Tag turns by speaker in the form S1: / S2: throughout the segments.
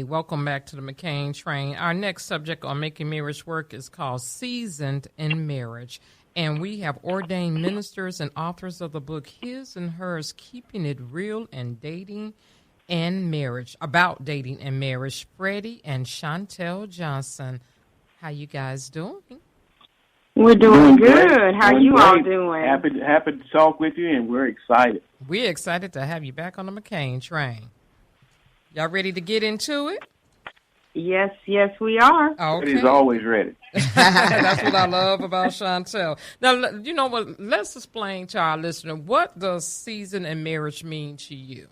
S1: welcome back to the McCain Train. Our next subject on Making Marriage Work is called Seasoned in Marriage. And we have ordained ministers and authors of the book His and Hers, Keeping It Real and Dating and Marriage, about dating and marriage, Freddie and Chantal Johnson. How you guys doing?
S2: We're doing good. How you all doing?
S3: Happy to talk with you, and we're excited.
S1: We're excited to have you back on the McCain Train. Y'all ready to get into it?
S2: Yes, we are.
S1: Okay.
S3: It is always ready.
S1: That's what I love about Chantal. Now, you know what? Let's explain to our listener, what does season in marriage mean to you?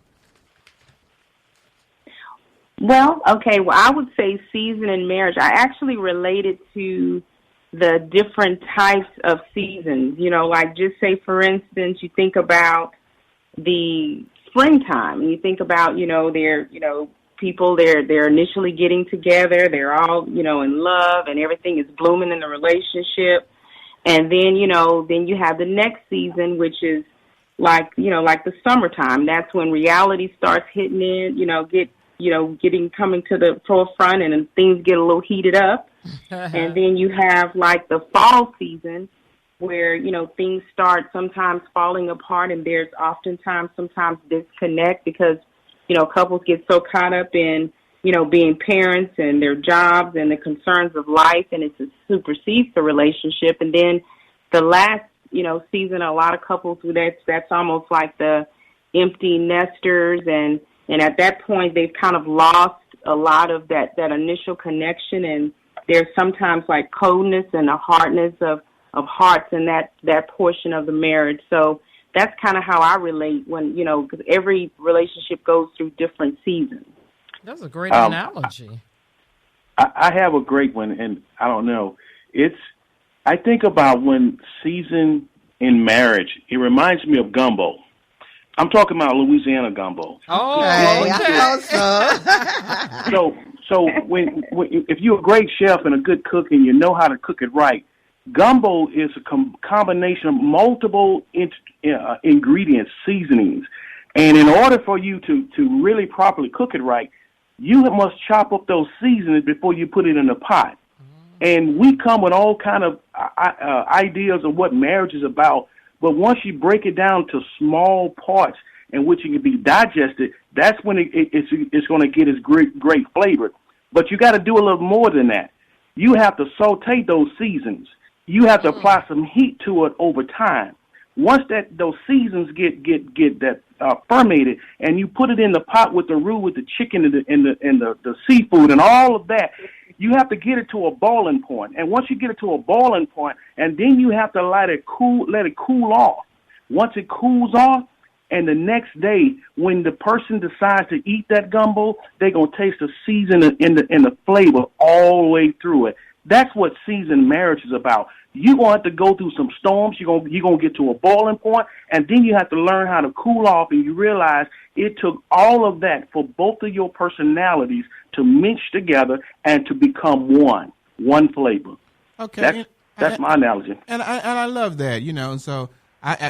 S2: Well, I would say season in marriage. I actually relate it to the different types of seasons. You know, like just say, for instance, you think about the springtime, and you think about, people, they're initially getting together, they're all, in love, and everything is blooming in the relationship. And then, then you have the next season, which is like the summertime. That's when reality starts hitting in, coming to the forefront, and then things get a little heated up. And then you have like the fall season, where, things start sometimes falling apart, and there's sometimes disconnect because, couples get so caught up in, being parents and their jobs and the concerns of life, and it just supersedes the relationship. And then the last, season, a lot of couples, that's almost like the empty nesters, and at that point they've kind of lost a lot of that initial connection, and there's sometimes like coldness and a hardness of hearts in that portion of the marriage. So that's kind of how I relate when, because every relationship goes through different seasons.
S1: That's a great analogy.
S3: I have a great one, and I don't know. I think about when season in marriage, it reminds me of gumbo. I'm talking about Louisiana gumbo.
S1: Oh,
S3: So when if you're a great chef and a good cook and you know how to cook it right, gumbo is a combination of multiple ingredients, seasonings. And in order for you to really properly cook it right, you must chop up those seasonings before you put it in the pot. And we come with all kind of ideas of what marriage is about. But once you break it down to small parts in which it can be digested, that's when it's going to get its great flavor. But you got to do a little more than that. You have to saute those seasons. You have to apply some heat to it over time. Once those seasons get fermented, and you put it in the pot with the roux, with the chicken and the seafood and all of that, you have to get it to a boiling point. And once you get it to a boiling point, and then you have to let it cool off. Once it cools off, and the next day, when the person decides to eat that gumbo, they're going to taste the season in the flavor all the way through it. That's what seasoned marriage is about. You're going to have to go through some storms. You're going to get to a boiling point, and then you have to learn how to cool off, and you realize it took all of that for both of your personalities to mince together and to become one flavor.
S4: Okay.
S3: That's my analogy.
S4: And I love that, so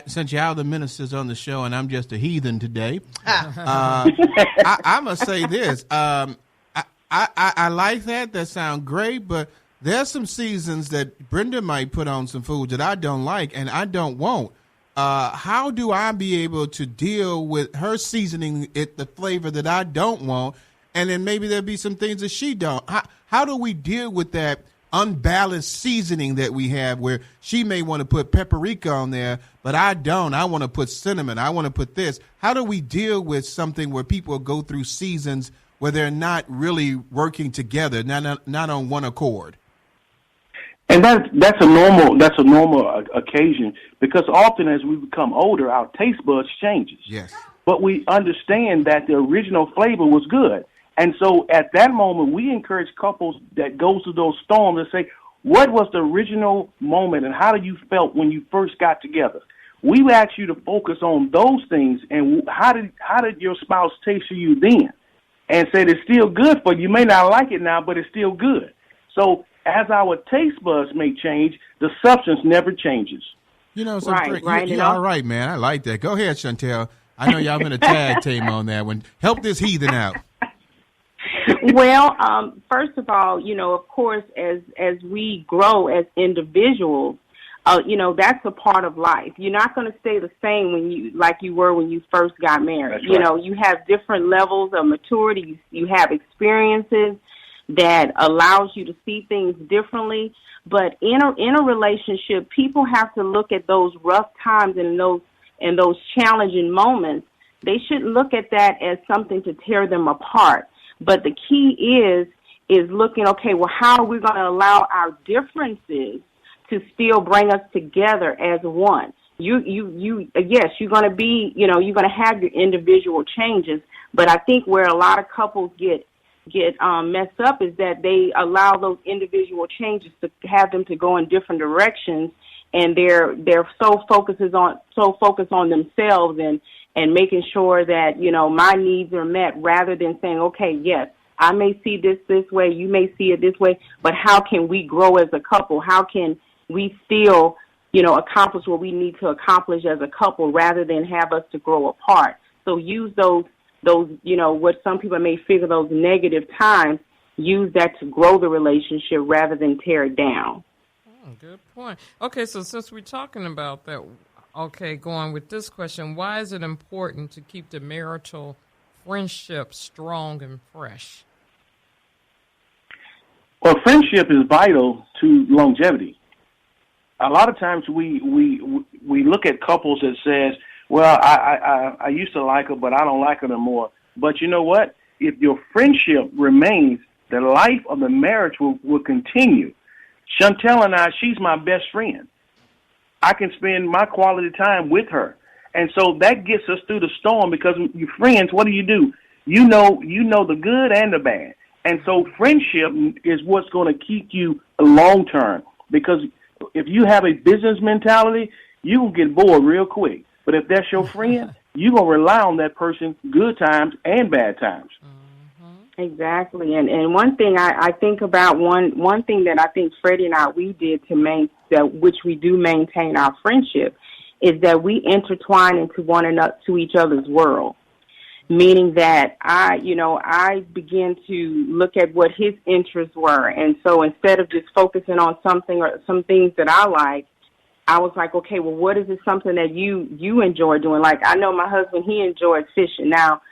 S4: since y'all the ministers on the show and I'm just a heathen today, I must say this. I like that. That sounds great, but there's some seasons that Brenda might put on some food that I don't like and I don't want. How do I be able to deal with her seasoning it the flavor that I don't want, and then maybe there'll be some things that she don't? How do we deal with that unbalanced seasoning that we have, where she may want to put paprika on there, but I don't? I want to put cinnamon. I want to put this. How do we deal with something where people go through seasons where they're not really working together, not on one accord?
S3: And that's a normal occasion, because often as we become older, our taste buds changes.
S4: Yes.
S3: But we understand that the original flavor was good. And so at that moment, we encourage couples that go through those storms to say, what was the original moment and how did you felt when you first got together? We would ask you to focus on those things, and how did your spouse taste for you then? And said it's still good for you. You may not like it now, but it's still good. So as our taste buds may change, the substance never changes.
S4: You're all right, man. I like that. Go ahead, Chantal. I know y'all been a tag team on that one. Help this heathen out.
S2: Well, first of all, of course, as we grow as individuals, that's a part of life. You're not going to stay the same like you were when you first got married.
S3: That's right.
S2: You have different levels of maturity. You have experiences that allows you to see things differently. But in a relationship, people have to look at those rough times and those challenging moments. They shouldn't look at that as something to tear them apart. But the key is looking, okay, well, how are we going to allow our differences to still bring us together as one? Yes, you're going to be, you're going to have your individual changes. But I think where a lot of couples get messed up is that they allow those individual changes to have them to go in different directions, and they're so focused on themselves and making sure that my needs are met, rather than saying, okay, yes, I may see this way, you may see it this way, but how can we grow as a couple? How can we still accomplish what we need to accomplish as a couple, rather than have us to grow apart? So use those what some people may figure those negative times, use that to grow the relationship rather than tear it down.
S1: Good point. Okay, so since we're talking about that, going with this question, why is it important to keep the marital friendship strong and fresh?
S3: Well, friendship is vital to longevity. A lot of times we look at couples that says, well, I used to like her, but I don't like her no more. But you know what? If your friendship remains, the life of the marriage will continue. Chantal and I, she's my best friend. I can spend my quality time with her. And so that gets us through the storm, because your friends, what do? You know the good and the bad. And so friendship is what's going to keep you long term, because if you have a business mentality, you will get bored real quick. But if that's your friend, you're going to rely on that person good times and bad times.
S2: Exactly. And one thing I think about, one thing that I think Freddie and I, we did which we do maintain our friendship, is that we intertwine into each other's world. Meaning that I began to look at what his interests were. And so instead of just focusing on something or some things that I like, I was like, okay, well, what is it, something that you enjoy doing? Like, I know my husband, he enjoys fishing. Now,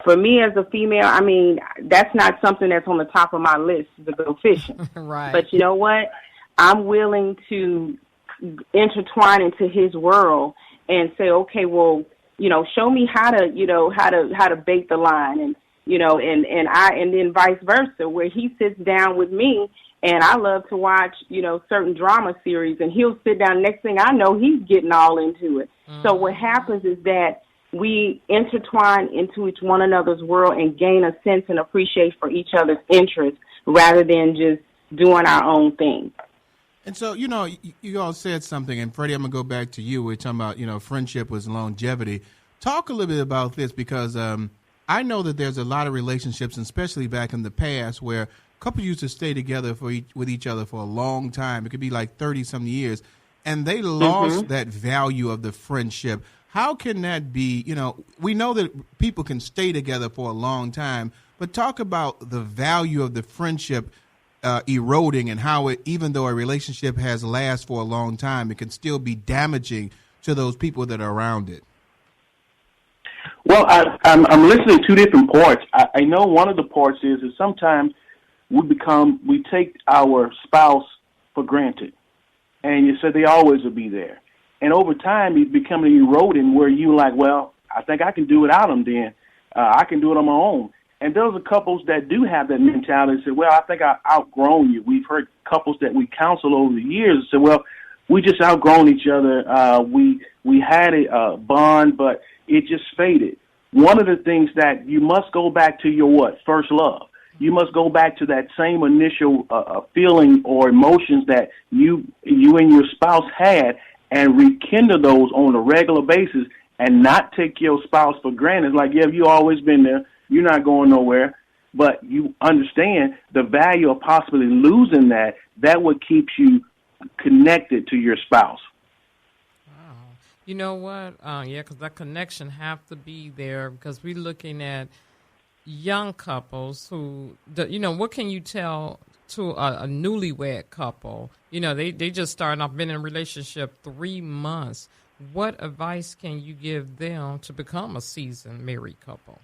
S2: for me as a female, I mean, that's not something that's on the top of my list to go fishing.
S1: Right.
S2: But you know what? I'm willing to intertwine into his world and say, okay, well, show me how to bait the line, and and then vice versa, where he sits down with me. And I love to watch, certain drama series, and he'll sit down. Next thing I know, he's getting all into it. Mm-hmm. So what happens is that we intertwine into one another's world and gain a sense and appreciation for each other's interests, rather than just doing our own thing.
S4: And so, you all said something, and Freddie, I'm going to go back to you. We're talking about, friendship was longevity. Talk a little bit about this, because I know that there's a lot of relationships, and especially back in the past, where couples used to stay together with each other for a long time. It could be like 30-some years, and they lost that value of the friendship. How can that be? We know that people can stay together for a long time, but talk about the value of the friendship eroding, and how it, even though a relationship has lasted for a long time, it can still be damaging to those people that are around it.
S3: Well, I'm listening to two different parts. I know one of the parts is sometimes we take our spouse for granted, and you said they always will be there. And over time, it's becoming eroding, where you like, well, I think I can do without them then. I can do it on my own. And those are couples that do have that mentality and say, well, I think I've outgrown you. We've heard couples that we counsel over the years say, well, we just outgrown each other. We had a bond, but it just faded. One of the things that you must go back to your first love. You must go back to that same initial feeling or emotions that you and your spouse had, and rekindle those on a regular basis, and not take your spouse for granted. Like, yeah, you always been there. You're not going nowhere. But you understand the value of possibly losing that. That what keeps you connected to your spouse.
S1: Wow. You know what? Because that connection have to be there, because we're looking at young couples what can you tell to a newlywed couple? They just started off, been in a relationship 3 months. What advice can you give them to become a seasoned married couple?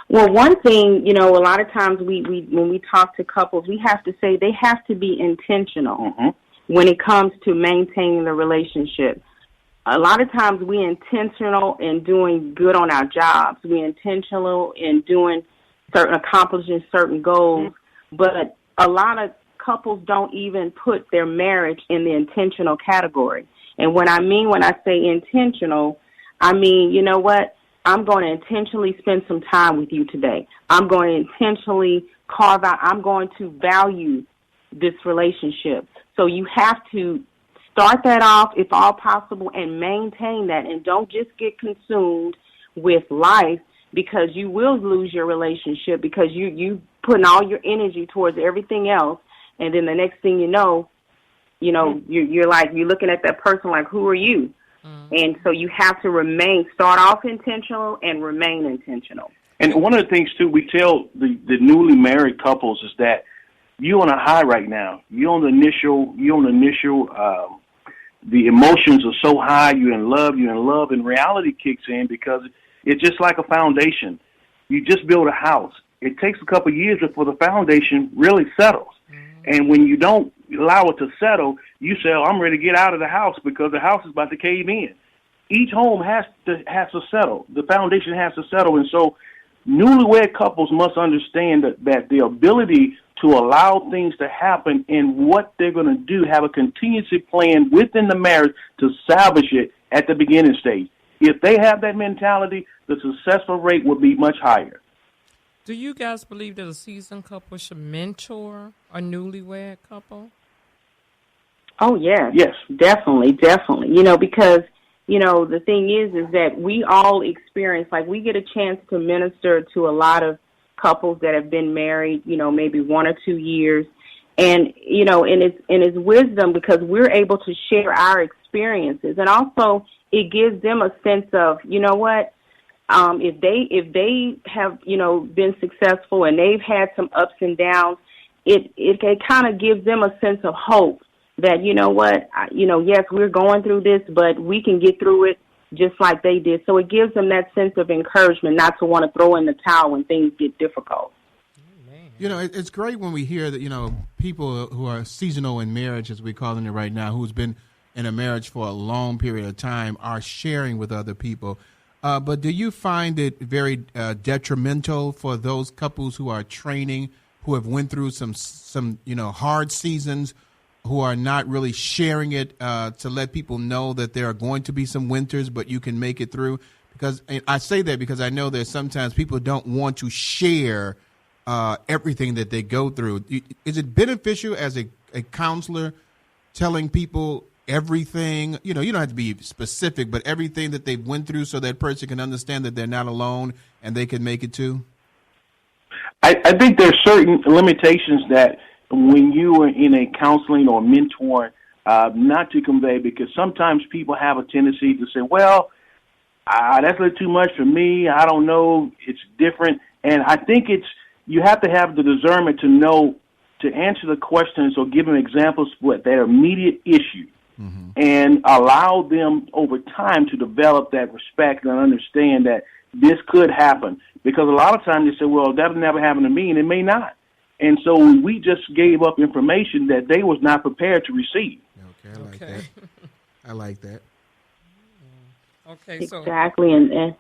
S2: Well, one thing, a lot of times we when we talk to couples, we have to say they have to be intentional when it comes to maintaining the relationship. A lot of times we're intentional in doing good on our jobs. We're intentional in accomplishing certain goals, but a lot of couples don't even put their marriage in the intentional category. And when I say intentional, I mean, you know what? I'm going to intentionally spend some time with you today. I'm going to intentionally I'm going to value this relationship. So you have to start that off, if all possible, and maintain that. And don't just get consumed with life, because you will lose your relationship because you putting all your energy towards everything else. And then the next thing you know, you're looking at that person like, who are you? And so you have to start off intentional and remain intentional.
S3: And one of the things, too, we tell the newly married couples is that you're on a high right now. You're on the initial, the emotions are so high, you're in love, and reality kicks in because it's just like a foundation. You just build a house. It takes a couple of years before the foundation really settles. And when you don't allow it to settle, you say, I'm ready to get out of the house because the house is about to cave in. Each home has to settle. The foundation has to settle. And so newlywed couples must understand that the ability to allow things to happen and what they're going to do, have a contingency plan within the marriage to salvage it at the beginning stage. If they have that mentality, the successful rate will be much higher.
S1: Do you guys believe that a seasoned couple should mentor a newlywed couple?
S2: Oh, yes. Yes. Definitely. Because, the thing is that we all experience, we get a chance to minister to a lot of couples that have been married, maybe 1 or 2 years. And, and it's wisdom because we're able to share our experiences. And also it gives them a sense of, if they have, been successful and they've had some ups and downs, it kind of gives them a sense of hope that, yes, we're going through this, but we can get through it just like they did. So it gives them that sense of encouragement not to want to throw in the towel when things get difficult.
S4: It's great when we hear that, people who are seasonal in marriage, as we're calling it right now, who's been in a marriage for a long period of time, are sharing with other people. But do you find it very detrimental for those couples who are training, who have went through some hard seasons, who are not really sharing it to let people know that there are going to be some winters, but you can make it through? Because I say that because I know that sometimes people don't want to share everything that they go through. Is it beneficial as a counselor telling people everything? You don't have to be specific, but everything that they've went through so that person can understand that they're not alone and they can make it too?
S3: I think there's certain limitations that when you are in a counseling or mentoring, not to convey, because sometimes people have a tendency to say, well, that's a little too much for me. I don't know. It's different. And I think you have to have the discernment to know to answer the questions or give them examples with their immediate issue, and allow them over time to develop that respect and understand that this could happen. Because a lot of times they say, well, that'll never happen to me, and it may not. And so we just gave up information that they was not prepared to receive.
S4: Okay, I like that. I like that.
S1: Okay, so
S2: exactly, and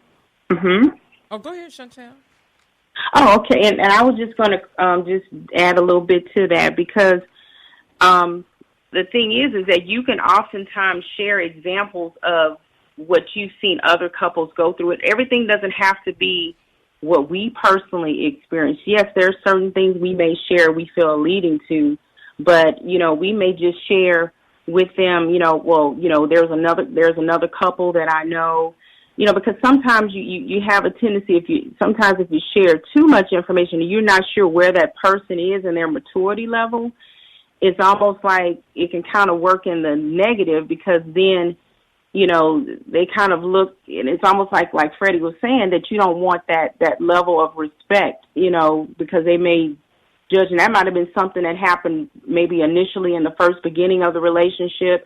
S1: Oh, go ahead, Chantal.
S2: Oh, okay, and I was just going to just add a little bit to that, because the thing is that you can oftentimes share examples of what you've seen other couples go through. It everything doesn't have to be what we personally experience. Yes, there are certain things we may share we feel a leading to, but we may just share with them. There's another couple that I know. Because sometimes you have a tendency, if you share too much information and you're not sure where that person is in their maturity level, it's almost like it can kind of work in the negative, because then they kind of look, and it's almost like Freddie was saying, that you don't want that level of respect, because they may judge, and that might have been something that happened maybe initially in the first beginning of the relationship,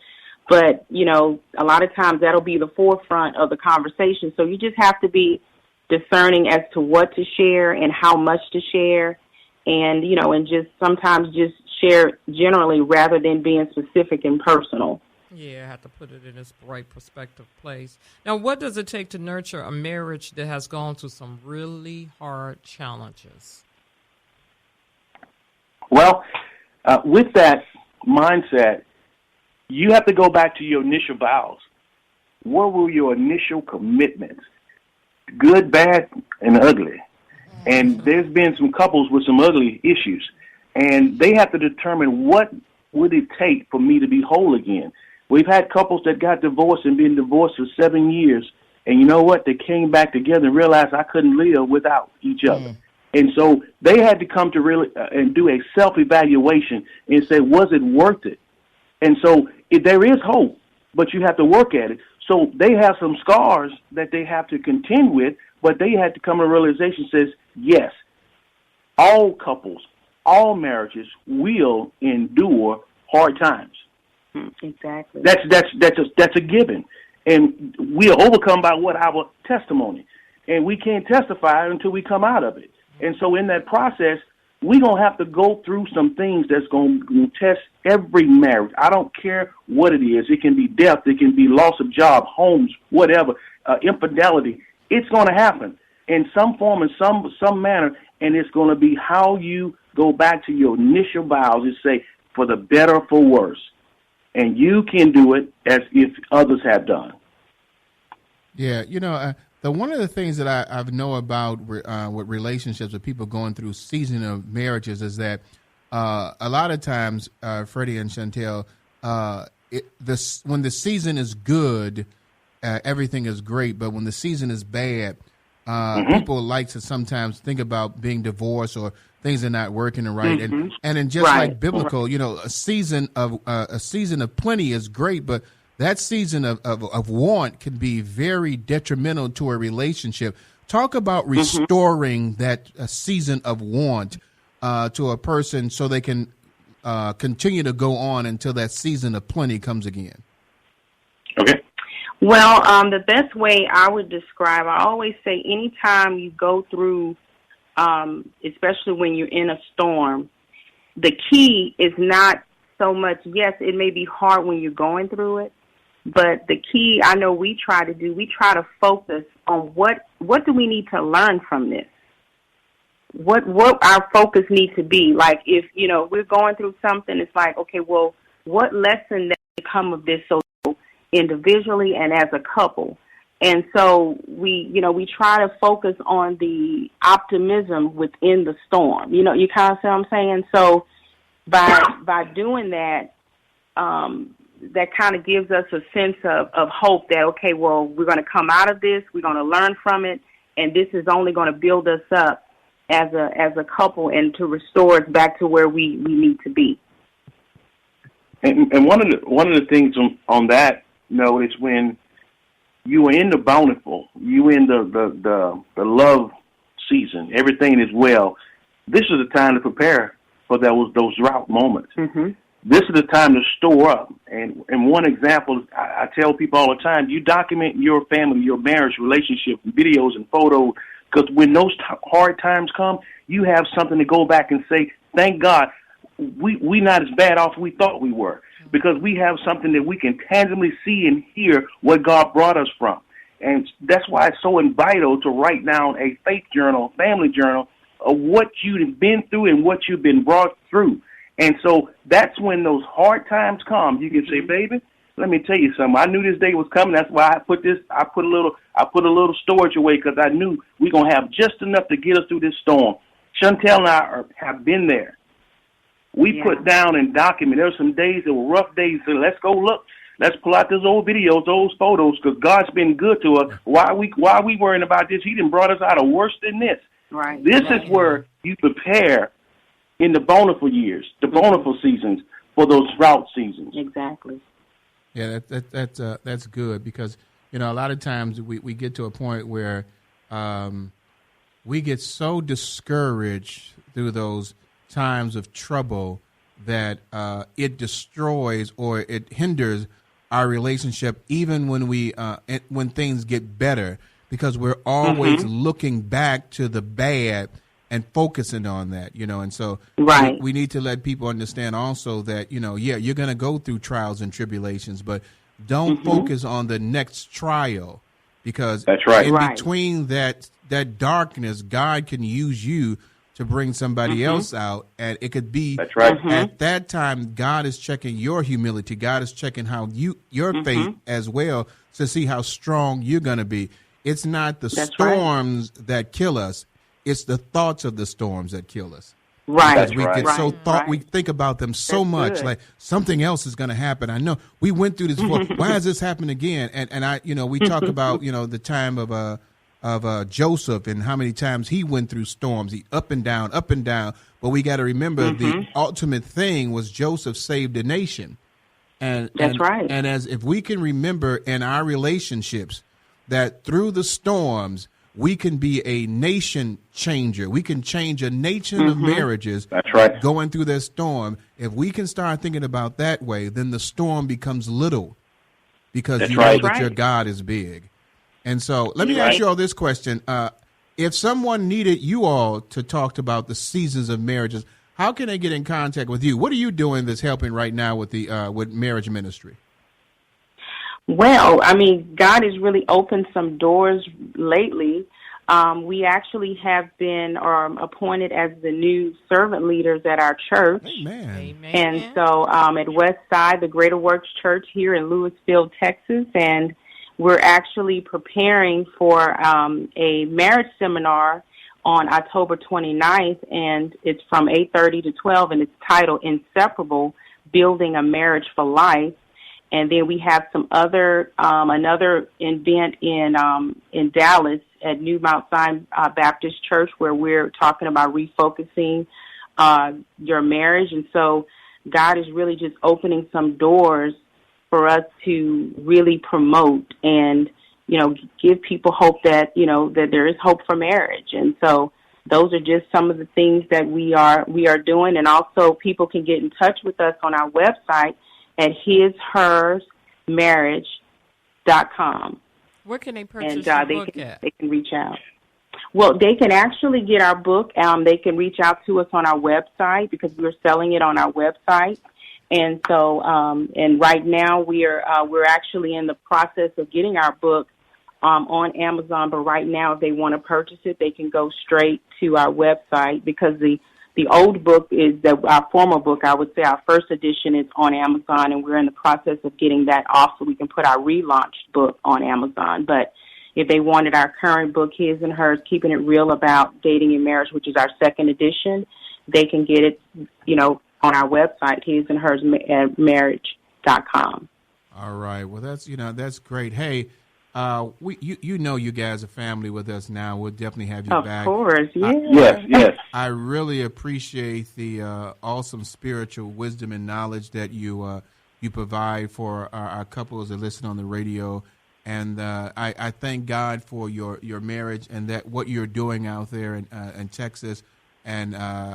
S2: but, a lot of times that'll be the forefront of the conversation. So you just have to be discerning as to what to share and how much to share, and, and just sometimes just share generally rather than being specific and personal.
S1: Yeah, I have to put it in its right perspective place. Now, what does it take to nurture a marriage that has gone through some really hard challenges?
S3: Well, with that mindset, you have to go back to your initial vows. What were your initial commitments? Good, bad, and ugly. And there's been some couples with some ugly issues, and they have to determine what would it take for me to be whole again. We've had couples that got divorced and been divorced for 7 years, and you know what? They came back together and realized I couldn't live without each other. And so they had to come to really and do a self-evaluation and say, was it worth it? And so there is hope, but you have to work at it. So they have some scars that they have to contend with, but they had to come to a realization that says, yes, all couples, all marriages will endure hard times.
S2: Exactly.
S3: That's a given, and we are overcome by what our testimony, and we can't testify until we come out of it. And so, in that process, we're gonna have to go through some things that's gonna test every marriage. I don't care what it is. It can be death. It can be loss of job, homes, whatever, infidelity. It's gonna happen in some form, in some manner, and it's gonna be how you go back to your initial vows and say, for the better, for worse. And you can do it as if others have done.
S4: Yeah, the one of the things that I know about with relationships with people going through season of marriages is that a lot of times, Freddie and Chantal, when the season is good, everything is great. But when the season is bad, people like to sometimes think about being divorced or things are not working right. And in just like biblical, a season of plenty is great, but that season of want can be very detrimental to a relationship. Talk about restoring that season of want to a person so they can continue to go on until that season of plenty comes again.
S3: Okay.
S2: Well, the best way I would describe, I always say anytime you go through, especially when you're in a storm, the key is not so much, yes, it may be hard when you're going through it, but the key I know we try to focus on what do we need to learn from this? What our focus needs to be. Like if, we're going through something, it's like, okay, well, what lesson that can come of this so individually and as a couple? And so we try to focus on the optimism within the storm. You kind of see what I'm saying? So by doing that, that kind of gives us a sense of hope that, okay, well, we're going to come out of this, we're going to learn from it, and this is only going to build us up as a couple and to restore us back to where we need to be.
S3: And one of the things on that note is when you are in the bountiful, you in the love season, everything is well. This is the time to prepare for those drought moments. Mm-hmm. This is the time to store up. And one example, I tell people all the time, you document your family, your marriage, relationship, videos and photos, because when those hard times come, you have something to go back and say, thank God, we not as bad off as we thought we were, because we have something that we can tangibly see and hear what God brought us from. And that's why it's so vital to write down a faith journal, family journal, of what you've been through and what you've been brought through. And so that's when those hard times come. You can say, baby, let me tell you something. I knew this day was coming. That's why I put a little storage away, because I knew we're going to have just enough to get us through this storm. Chantal and I have been there. We put down and document. There were some days that were rough days. So let's go look. Let's pull out those old videos, those photos, because God's been good to us. Why are we worrying about this? He done brought us out of worse than this.
S2: Right.
S3: This is where you prepare in the bountiful years, the bountiful seasons, for those drought seasons.
S2: Exactly.
S4: Yeah, that's good because, a lot of times we get to a point where we get so discouraged through those times of trouble that it destroys or it hinders our relationship even when when things get better, because we're always looking back to the bad and focusing on that, and so we need to let people understand also that, you're going to go through trials and tribulations, but don't focus on the next trial, because between that darkness, God can use you to bring somebody else out, and it could be at that time God is checking your humility. God is checking how your faith as well to see how strong you're going to be. It's not the storms that kill us. It's the thoughts of the storms that kill us.
S2: Right.
S4: Because we get we think about them so much, like something else is going to happen. I know we went through this before. Why has this happened again? And I, we talk about, the time of Joseph and how many times he went through storms, he up and down. But we got to remember the ultimate thing was Joseph saved a nation. And as if we can remember in our relationships that through the storms, we can be a nation changer. We can change a nation of marriages going through that storm. If we can start thinking about that way, then the storm becomes little, because you know that your God is big. And so let me ask you all this question. If someone needed you all to talk about the seasons of marriages, how can they get in contact with you? What are you doing that's helping right now with the with marriage ministry?
S2: Well, God has really opened some doors lately. We actually have been appointed as the new servant leaders at our church.
S4: Amen.
S2: And so at West Side, the Greater Works Church here in Lewisville, Texas, and we're actually preparing for a marriage seminar on October 29th, and it's from 8:30 to 12, and it's titled Inseparable, Building a Marriage for Life. And then we have some other another event in Dallas at New Mount Zion Baptist Church, where we're talking about refocusing your marriage. And so God is really just opening some doors for us to really promote and, give people hope that, that there is hope for marriage. And so those are just some of the things that we are doing. And also people can get in touch with us on our website at hishersmarriage.com.
S1: Where can they purchase the book at? They
S2: can reach out. Well, they can actually get our book. They can reach out to us on our website, because we're selling it on our website. And so, and right now we're actually in the process of getting our book on Amazon. But right now, if they want to purchase it, they can go straight to our website, because the old book our former book, I would say our first edition, is on Amazon, and we're in the process of getting that off so we can put our relaunched book on Amazon. But if they wanted our current book, His and Hers, Keeping It Real About Dating and Marriage, which is our second edition, they can get it, on our website, hisandhersmarriage.com.
S4: All right. Well, that's great. Hey, you guys are family with us now. We'll definitely have you back.
S2: Of course,
S3: yes.
S4: I really appreciate the awesome spiritual wisdom and knowledge that you provide for our couples that listen on the radio. And I thank God for your marriage and that what you're doing out there in Texas and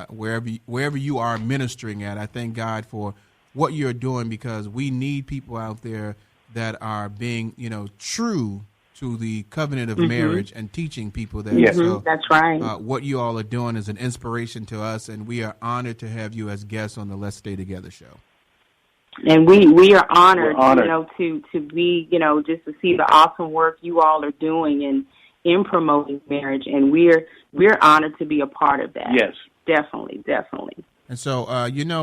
S4: wherever you are ministering at. I thank God for what you're doing, because we need people out there that are being, true to the covenant of marriage and teaching people that.
S2: Yes, that's right.
S4: What you all are doing is an inspiration to us, and we are honored to have you as guests on the Let's Stay Together show.
S2: And we are honored, to be, just to see the awesome work you all are doing in promoting marriage, and we're honored to be a part of that.
S3: Yes,
S2: definitely.
S4: And so,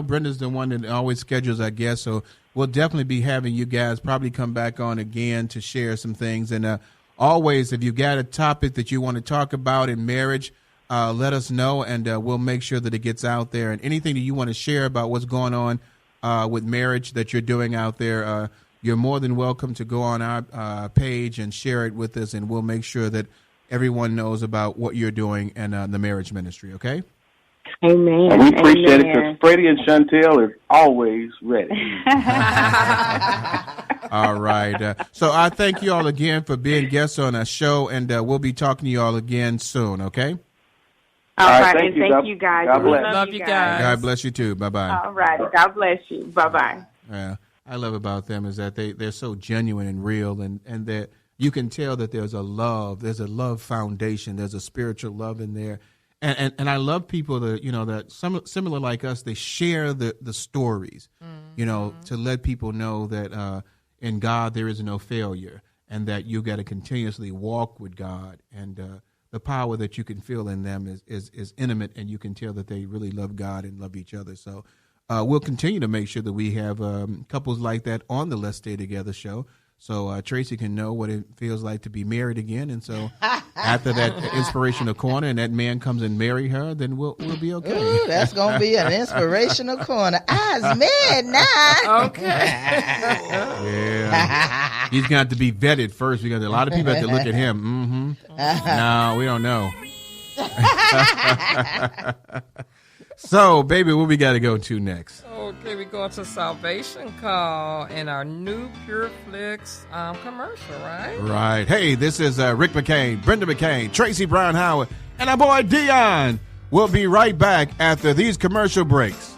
S4: Brenda's the one that always schedules our guests, so we'll definitely be having you guys probably come back on again to share some things. And always, if you've got a topic that you want to talk about in marriage, let us know, and we'll make sure that it gets out there. And anything that you want to share about what's going on with marriage that you're doing out there, you're more than welcome to go on our page and share it with us, and we'll make sure that everyone knows about what you're doing in the marriage ministry, okay?
S2: Amen.
S3: And we appreciate it, because Freddie and Chantal is always ready.
S4: All right. So I thank you all again for being guests on our show, and we'll be talking to you all again soon, okay?
S2: All right.
S3: Thank
S2: And
S3: you.
S2: thank you guys.
S3: God bless.
S1: Love you guys.
S4: God bless you, too. Bye-bye.
S2: All right. God bless you. Bye-bye.
S4: Yeah. I love about them is that they're so genuine and real, and that you can tell that there's a love foundation, there's a spiritual love in there. And I love people that, that similar like us, they share the stories, to let people know that in God there is no failure, and that you got to continuously walk with God, and the power that you can feel in them is intimate, and you can tell that they really love God and love each other. So we'll continue to make sure that we have couples like that on the Let's Stay Together show. So Tracy can know what it feels like to be married again. And so after that inspirational corner and that man comes and marry her, then we'll be okay.
S5: Ooh, that's going to be an inspirational corner. I's mad now.
S1: Okay.
S4: Yeah. He's going to have to be vetted first because a lot of people have to look at him. No, we don't know. So, baby, what we got to go to next?
S1: Okay, we go to Salvation Call and our new Pure Flix commercial, right?
S4: Right. Hey, this is Rick McCain, Brenda McCain, Tracy Brown Howard, and our boy Dion. We'll be right back after these commercial breaks.